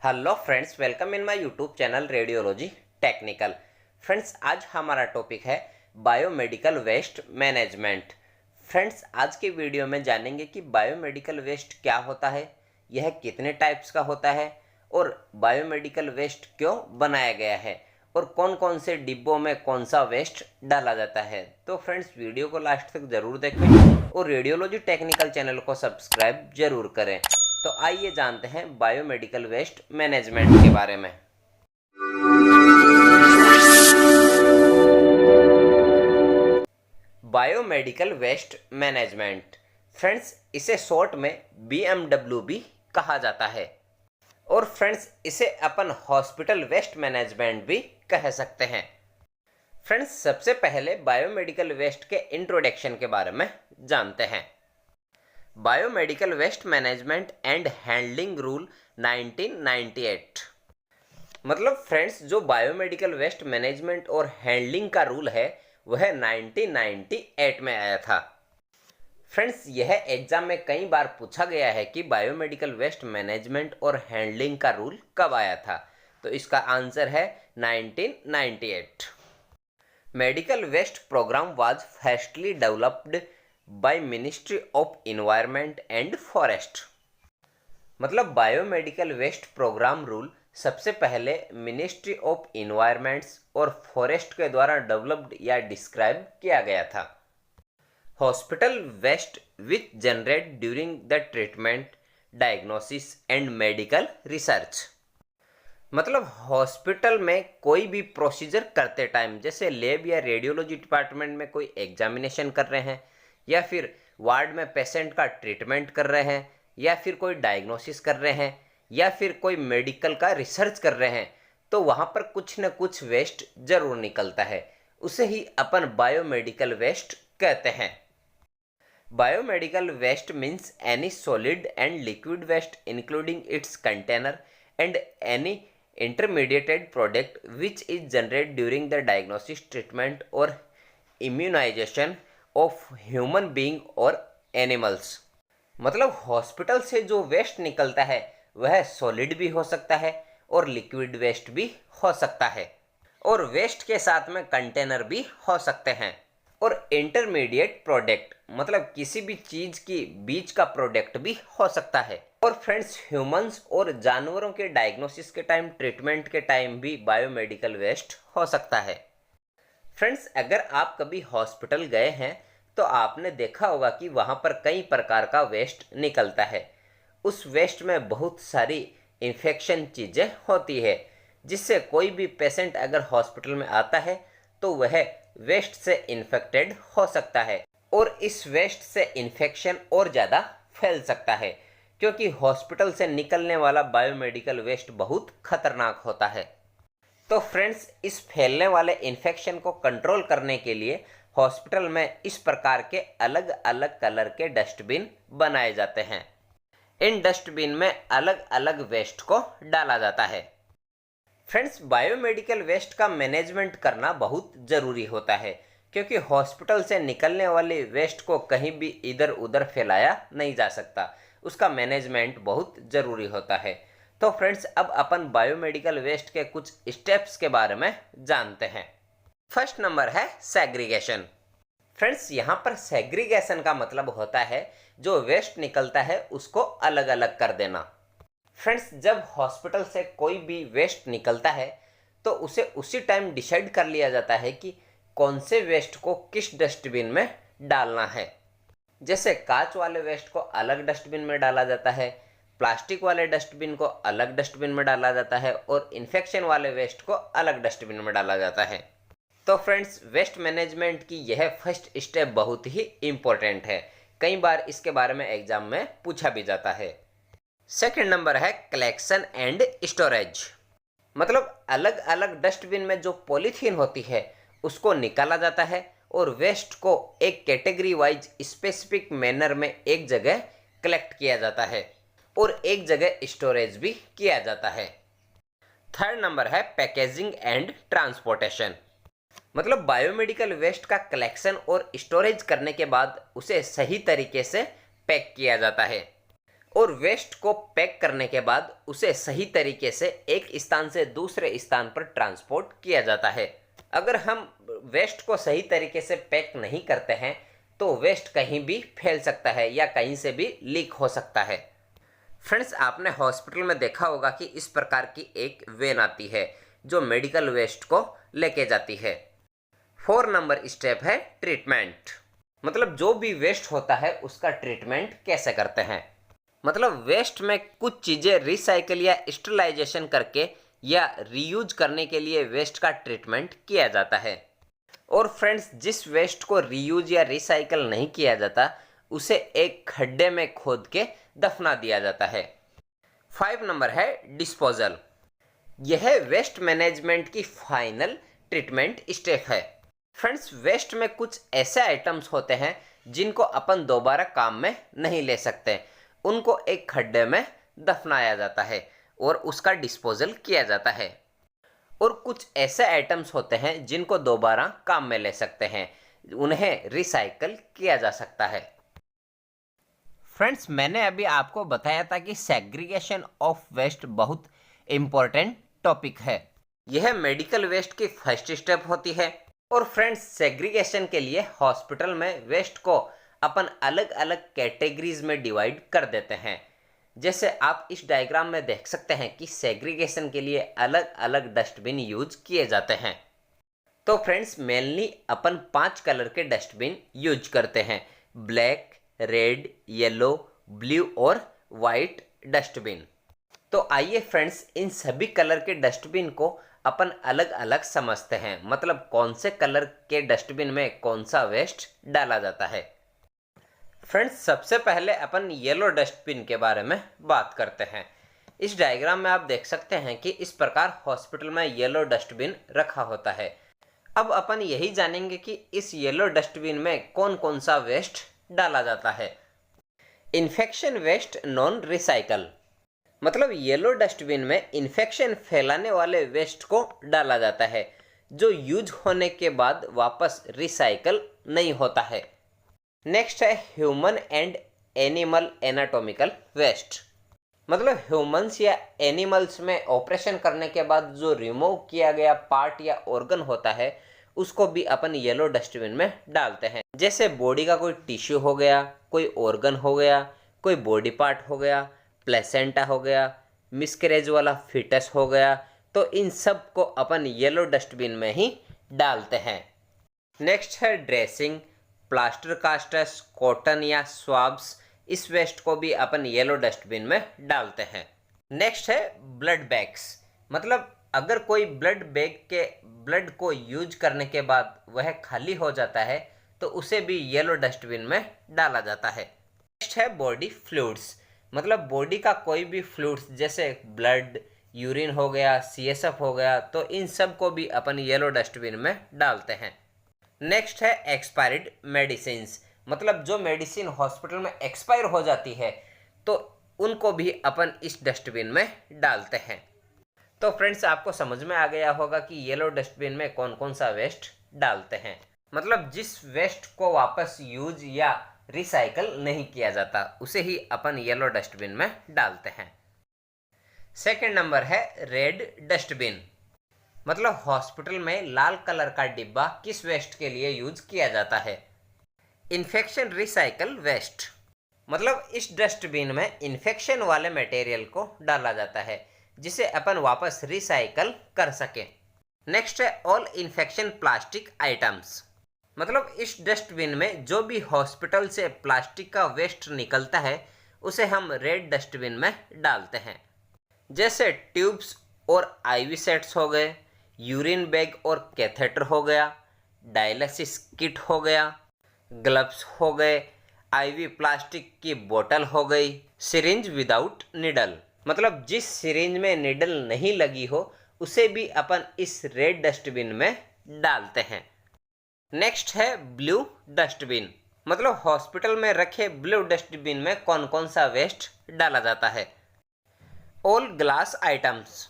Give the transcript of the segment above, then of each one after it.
Hello friends, welcome in my YouTube channel radiology technical. Friends, आज हमारा topic है biomedical waste management. Friends, आज के वीडियो में जानेंगे कि बायोमेडिकल वेस्ट क्या होता है, यह कितने टाइप्स का होता है और बायोमेडिकल वेस्ट क्यों बनाया गया है और कौन कौन से डिब्बों में कौन सा वेस्ट डाला जाता है। तो फ्रेंड्स, वीडियो को लास्ट तक जरूर देखें और रेडियोलॉजी टेक्निकल चैनल को सब्सक्राइब जरूर करें। तो आइए जानते हैं बायोमेडिकल वेस्ट मैनेजमेंट के बारे में। बायोमेडिकल वेस्ट मैनेजमेंट, फ्रेंड्स, इसे शॉर्ट में BMW भी कहा जाता है और फ्रेंड्स, इसे अपन हॉस्पिटल वेस्ट मैनेजमेंट भी कह सकते हैं। फ्रेंड्स, सबसे पहले बायोमेडिकल वेस्ट के इंट्रोडक्शन के बारे में जानते हैं। Biomedical waste management and handling rule 1998। मतलब फ्रेंड्स, जो बायोमेडिकल वेस्ट मैनेजमेंट और हैंडलिंग का रूल है वह 1998 में आया था। फ्रेंड्स, यह एग्जाम में कई बार पूछा गया है कि बायोमेडिकल वेस्ट मैनेजमेंट और हैंडलिंग का रूल कब आया था, तो इसका आंसर है 1998। Medical waste programme was firstly developed by ministry of environment and forest. मतलब बायोमेडिकल वेस्ट प्रोग्राम रूल सबसे पहले मिनिस्ट्री ऑफ इन्वायरमेंट्स और फॉरेस्ट के द्वारा डेवलप्ड या डिस्क्राइब किया गया था। Hospital waste which generate during the treatment, diagnosis and medical research. मतलब हॉस्पिटल में कोई भी प्रोसीजर करते टाइम, जैसे लैब या रेडियोलॉजी डिपार्टमेंट में कोई एग्जामिनेशन कर रहे हैं या फिर वार्ड में पेशेंट का ट्रीटमेंट कर रहे हैं या फिर कोई डायग्नोसिस कर रहे हैं या फिर कोई मेडिकल का रिसर्च कर रहे हैं, तो वहाँ पर कुछ न कुछ वेस्ट जरूर निकलता है। उसे ही अपन बायोमेडिकल वेस्ट कहते हैं। Biomedical waste means any solid and liquid waste including its container and any intermediated product which is generated during the diagnosis, treatment or immunization of human being or animals। मतलब hospital से जो waste निकलता है वह solid भी हो सकता है और लिक्विड वेस्ट भी हो सकता है और वेस्ट के साथ में कंटेनर भी हो सकते हैं। और इंटरमीडिएट प्रोडक्ट मतलब किसी भी चीज की बीच का प्रोडक्ट भी हो सकता है। और फ्रेंड्स, ह्यूमंस और जानवरों के डायग्नोसिस के टाइम, ट्रीटमेंट के टाइम भी बायोमेडिकल वेस्ट हो सकता है। फ्रेंड्स, अगर आप कभी हॉस्पिटल गए हैं तो आपने देखा होगा कि वहाँ पर कई प्रकार का वेस्ट निकलता है। उस वेस्ट में बहुत सारी इन्फेक्शन चीज़ें होती है, जिससे कोई भी पेशेंट अगर हॉस्पिटल में आता है तो वह वेस्ट से इन्फेक्टेड हो सकता है और इस वेस्ट से इन्फेक्शन और ज़्यादा फैल सकता है, क्योंकि हॉस्पिटल से निकलने वाला बायोमेडिकल वेस्ट बहुत खतरनाक होता है। तो फ्रेंड्स, इस फैलने वाले इन्फेक्शन को कंट्रोल करने के लिए हॉस्पिटल में इस प्रकार के अलग अलग कलर के डस्टबिन बनाए जाते हैं। इन डस्टबिन में अलग अलग वेस्ट को डाला जाता है। फ्रेंड्स, बायोमेडिकल वेस्ट का मैनेजमेंट करना बहुत ज़रूरी होता है, क्योंकि हॉस्पिटल से निकलने वाले वेस्ट को कहीं भी इधर उधर फैलाया नहीं जा सकता। उसका मैनेजमेंट बहुत ज़रूरी होता है। तो फ्रेंड्स, अब अपन बायोमेडिकल वेस्ट के कुछ स्टेप्स के बारे में जानते हैं। फर्स्ट नंबर है सेग्रीगेशन। फ्रेंड्स, यहाँ पर सेग्रीगेशन का मतलब होता है जो वेस्ट निकलता है उसको अलग अलग कर देना। फ्रेंड्स, जब हॉस्पिटल से कोई भी वेस्ट निकलता है तो उसे उसी टाइम डिसाइड कर लिया जाता है कि कौन से वेस्ट को किस डस्टबिन में डालना है। जैसे कांच वाले वेस्ट को अलग डस्टबिन में डाला जाता है, प्लास्टिक वाले डस्टबिन को अलग डस्टबिन में डाला जाता है और इन्फेक्शन वाले वेस्ट को अलग डस्टबिन में डाला जाता है। तो फ्रेंड्स, वेस्ट मैनेजमेंट की यह फर्स्ट स्टेप बहुत ही इम्पोर्टेंट है। कई बार इसके बारे में एग्जाम में पूछा भी जाता है। सेकेंड नंबर है कलेक्शन एंड स्टोरेज। मतलब अलग अलग डस्टबिन में जो पॉलीथीन होती है उसको निकाला जाता है और वेस्ट को एक कैटेगरी वाइज स्पेसिफिक मैनर में एक जगह कलेक्ट किया जाता है और एक जगह स्टोरेज भी किया जाता है। थर्ड नंबर है पैकेजिंग एंड ट्रांसपोर्टेशन। मतलब बायोमेडिकल वेस्ट का कलेक्शन और स्टोरेज करने के बाद उसे सही तरीके से पैक किया जाता है और वेस्ट को पैक करने के बाद उसे सही तरीके से एक स्थान से दूसरे स्थान पर ट्रांसपोर्ट किया जाता है। अगर हम वेस्ट को सही तरीके से पैक नहीं करते हैं तो वेस्ट कहीं भी फैल सकता है या कहीं से भी लीक हो सकता है। फ्रेंड्स, आपने हॉस्पिटल में देखा होगा कि इस प्रकार की एक वैन आती है जो मेडिकल वेस्ट को लेके जाती है। 4 नंबर स्टेप है ट्रीटमेंट। मतलब जो भी वेस्ट होता है उसका ट्रीटमेंट कैसे करते हैं। मतलब वेस्ट में कुछ चीज़ें रिसाइकल या स्टरलाइजेशन करके या रीयूज करने के लिए वेस्ट का ट्रीटमेंट किया जाता है। और फ्रेंड्स, जिस वेस्ट को रीयूज या रिसाइकल नहीं किया जाता उसे एक खड्डे में खोद के दफना दिया जाता है। 5 नंबर है डिस्पोजल। यह वेस्ट मैनेजमेंट की फाइनल ट्रीटमेंट स्टेप है। फ्रेंड्स, वेस्ट में कुछ ऐसे आइटम्स होते हैं जिनको अपन दोबारा काम में नहीं ले सकते, उनको एक खड्डे में दफनाया जाता है और उसका डिस्पोजल किया जाता है। और कुछ ऐसे आइटम्स होते हैं जिनको दोबारा काम में ले सकते हैं, उन्हें रिसाइकल किया जा सकता है। फ्रेंड्स, मैंने अभी आपको बताया था कि सेग्रीगेशन ऑफ वेस्ट बहुत इम्पोर्टेंट टॉपिक है। यह मेडिकल वेस्ट की फर्स्ट स्टेप होती है। और फ्रेंड्स, सेग्रीगेशन के लिए हॉस्पिटल में वेस्ट को अपन अलग अलग कैटेगरीज में डिवाइड कर देते हैं। जैसे आप इस डायग्राम में देख सकते हैं कि सेग्रीगेशन के लिए अलग अलग डस्टबिन यूज किए जाते हैं। तो फ्रेंड्स, मेनली अपन 5 कलर के डस्टबिन यूज करते हैं, ब्लैक, रेड, येलो, ब्लू और वाइट डस्टबिन। तो आइए फ्रेंड्स, इन सभी कलर के डस्टबिन को अपन अलग अलग समझते हैं। मतलब कौन से कलर के डस्टबिन में कौन सा वेस्ट डाला जाता है। फ्रेंड्स, सबसे पहले अपन येलो डस्टबिन के बारे में बात करते हैं। इस डायग्राम में आप देख सकते हैं कि इस प्रकार हॉस्पिटल में येलो डस्टबिन रखा होता है। अब अपन यही जानेंगे कि इस येलो डस्टबिन में कौन कौन सा वेस्ट डाला जाता है। Infection waste non recycle. मतलब येलो डस्टबिन में इन्फेक्शन फैलाने वाले वेस्ट को डाला जाता है जो यूज होने के बाद वापस रिसाइकल नहीं होता है। नेक्स्ट है human and animal anatomical waste. मतलब ह्यूमंस या एनिमल्स में ऑपरेशन करने के बाद जो रिमूव किया गया पार्ट या ऑर्गन होता है उसको भी अपन येलो डस्टबिन में डालते हैं। जैसे बॉडी का कोई टिश्यू हो गया, कोई ऑर्गन हो गया, कोई बॉडी पार्ट हो गया, प्लेसेंटा हो गया, मिसकैरेज वाला फीटस हो गया, तो इन सब को अपन येलो डस्टबिन में ही डालते हैं। नेक्स्ट है ड्रेसिंग, प्लास्टर कास्टस, कॉटन या स्वाब्स, इस वेस्ट को भी अपन येलो डस्टबिन में डालते हैं। नेक्स्ट है ब्लड बैग्स। मतलब अगर कोई ब्लड बैग के ब्लड को यूज करने के बाद वह खाली हो जाता है तो उसे भी येलो डस्टबिन में डाला जाता है। नेक्स्ट है बॉडी फ्लूइड्स। मतलब बॉडी का कोई भी फ्लूइड्स जैसे ब्लड, यूरिन हो गया, CSF हो गया, तो इन सब को भी अपन येलो डस्टबिन में डालते हैं। नेक्स्ट है एक्सपायर्ड मेडिसिन्स। मतलब जो मेडिसिन हॉस्पिटल में एक्सपायर हो जाती है तो उनको भी अपन इस डस्टबिन में डालते हैं। तो फ्रेंड्स, आपको समझ में आ गया होगा कि येलो डस्टबिन में कौन कौन सा वेस्ट डालते हैं। मतलब जिस वेस्ट को वापस यूज या रिसाइकल नहीं किया जाता उसे ही अपन येलो डस्टबिन में डालते हैं। सेकंड नंबर है रेड डस्टबिन। मतलब हॉस्पिटल में लाल कलर का डिब्बा किस वेस्ट के लिए यूज किया जाता है। Infection recycle waste. मतलब इस डस्टबिन में इन्फेक्शन वाले मटेरियल को डाला जाता है जिसे अपन वापस रिसाइकल कर सके। नेक्स्ट है ऑल इन्फेक्शन प्लास्टिक आइटम्स। मतलब इस डस्टबिन में जो भी हॉस्पिटल से प्लास्टिक का वेस्ट निकलता है उसे हम रेड डस्टबिन में डालते हैं। जैसे ट्यूब्स और IV सेट्स हो गए, यूरिन बैग और कैथेटर हो गया, डायलिसिस किट हो गया, ग्लव्स हो गए, IV प्लास्टिक की बोतल हो गई, सिरिंज विदाउट निडल। मतलब जिस सिरिंज में निडल नहीं लगी हो उसे भी अपन इस रेड डस्टबिन में डालते हैं। नेक्स्ट है ब्लू डस्टबिन। मतलब हॉस्पिटल में रखे ब्लू डस्टबिन में कौन कौन सा वेस्ट डाला जाता है। All glass items.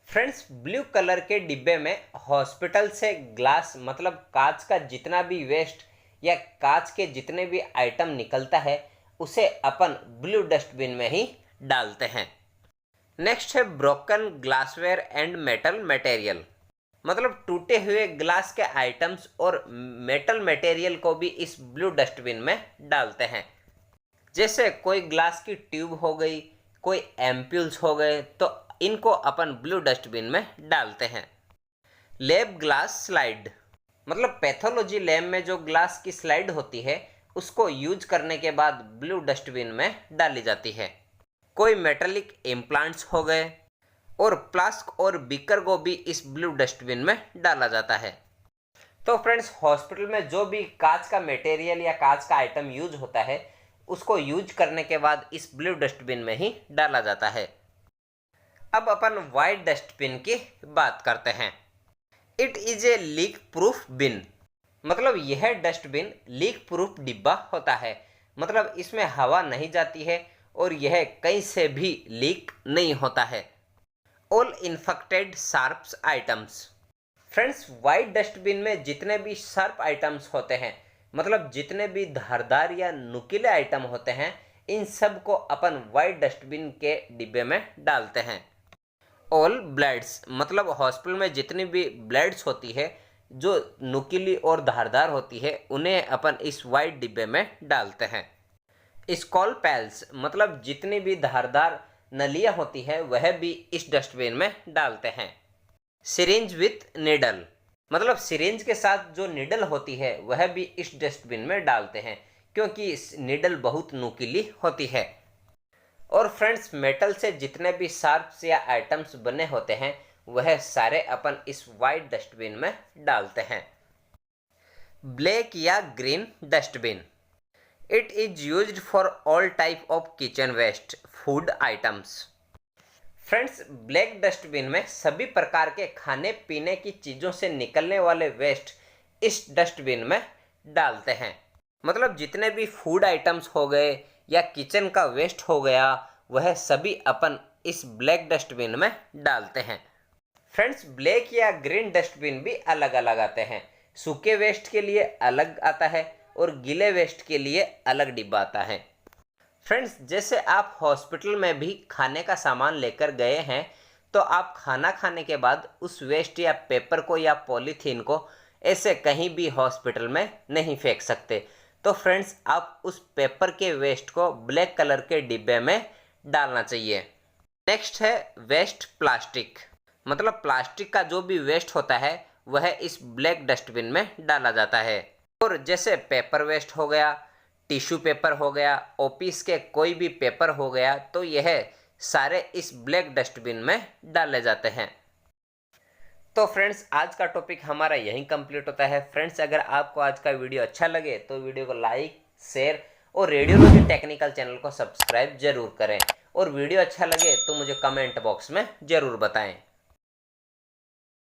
Friends, blue colour के डिब्बे में हॉस्पिटल से ग्लास मतलब कांच का जितना भी वेस्ट या कांच के जितने भी आइटम निकलता है उसे अपन ब्लू डस्टबिन में ही डालते हैं। नेक्स्ट है broken glassware and metal material, मतलब टूटे हुए ग्लास के आइटम्स और मेटल मटेरियल को भी इस ब्लू डस्टबिन में डालते हैं। जैसे कोई ग्लास की ट्यूब हो गई, कोई एम्प्यूल्स हो गए, तो इनको अपन ब्लू डस्टबिन में डालते हैं। लैब ग्लास स्लाइड, मतलब पैथोलॉजी लैब में जो ग्लास की स्लाइड होती है उसको यूज करने के बाद ब्लू डस्टबिन में डाली जाती है। कोई मेटालिक इम्प्लांट्स हो गए और फ्लास्क और बीकर को भी इस ब्लू डस्टबिन में डाला जाता है। तो फ्रेंड्स, हॉस्पिटल में जो भी कांच का मटेरियल या कांच का आइटम यूज होता है उसको यूज करने के बाद इस ब्लू डस्टबिन में ही डाला जाता है। अब अपन वाइट डस्टबिन की बात करते हैं। It is a leak proof bin, मतलब यह डस्टबिन लीक प्रूफ डिब्बा होता है, मतलब इसमें हवा नहीं जाती है और यह कहीं से भी लीक नहीं होता है। All infected sharps items, friends white dustbin में जितने भी शार्प आइटम्स होते हैं, मतलब जितने भी धारदार या नुकीले आइटम होते हैं, इन सब को अपन वाइट डस्टबिन के डिब्बे में डालते हैं। ऑल ब्लेड्स, मतलब हॉस्पिटल में जितनी भी ब्लेड्स होती है जो नुकीली और धारदार होती है, उन्हें अपन इस वाइट डिब्बे में डालते हैं। स्कॉलपेल्स, मतलब जितनी भी धारदार नलियाँ होती है वह भी इस डस्टबिन में डालते हैं। सिरिंज विथ निडल, मतलब सिरिंज के साथ जो निडल होती है वह भी इस डस्टबिन में डालते हैं क्योंकि इस निडल बहुत नुकीली होती है। और फ्रेंड्स, मेटल से जितने भी शार्प्स या आइटम्स बने होते हैं वह सारे अपन इस वाइट डस्टबिन में डालते हैं। ब्लैक या green dustbin, it is used for all type of kitchen waste food items. Friends, black dustbin में सभी प्रकार के खाने पीने की चीज़ों से निकलने वाले वेस्ट इस डस्टबिन में डालते हैं, मतलब जितने भी फूड आइटम्स हो गए या किचन का वेस्ट हो गया वह सभी अपन इस ब्लैक डस्टबिन में डालते हैं। फ्रेंड्स, ब्लैक या ग्रीन डस्टबिन भी अलग अलग आते हैं। सूखे वेस्ट के लिए अलग आता है और गीले वेस्ट के लिए अलग डिब्बा आता है। फ्रेंड्स, जैसे आप हॉस्पिटल में भी खाने का सामान लेकर गए हैं तो आप खाना खाने के बाद उस वेस्ट या पेपर को या पॉलीथीन को ऐसे कहीं भी हॉस्पिटल में नहीं फेंक सकते। तो फ्रेंड्स, आप उस पेपर के वेस्ट को ब्लैक कलर के डिब्बे में डालना चाहिए। नेक्स्ट है वेस्ट प्लास्टिक, मतलब प्लास्टिक का जो भी वेस्ट होता है वह इस ब्लैक डस्टबिन में डाला जाता है। और जैसे पेपर वेस्ट हो गया, टिश्यू पेपर हो गया, ऑफिस के कोई भी पेपर हो गया, तो यह सारे इस ब्लैक डस्टबिन में डाले जाते हैं। तो फ्रेंड्स, आज का टॉपिक हमारा यहीं कंप्लीट होता है। फ्रेंड्स, अगर आपको आज का वीडियो अच्छा लगे तो वीडियो को लाइक, शेयर और रेडियोलॉजी टेक्निकल चैनल को सब्सक्राइब जरूर करें। और वीडियो अच्छा लगे तो मुझे कमेंट बॉक्स में ज़रूर बताएं।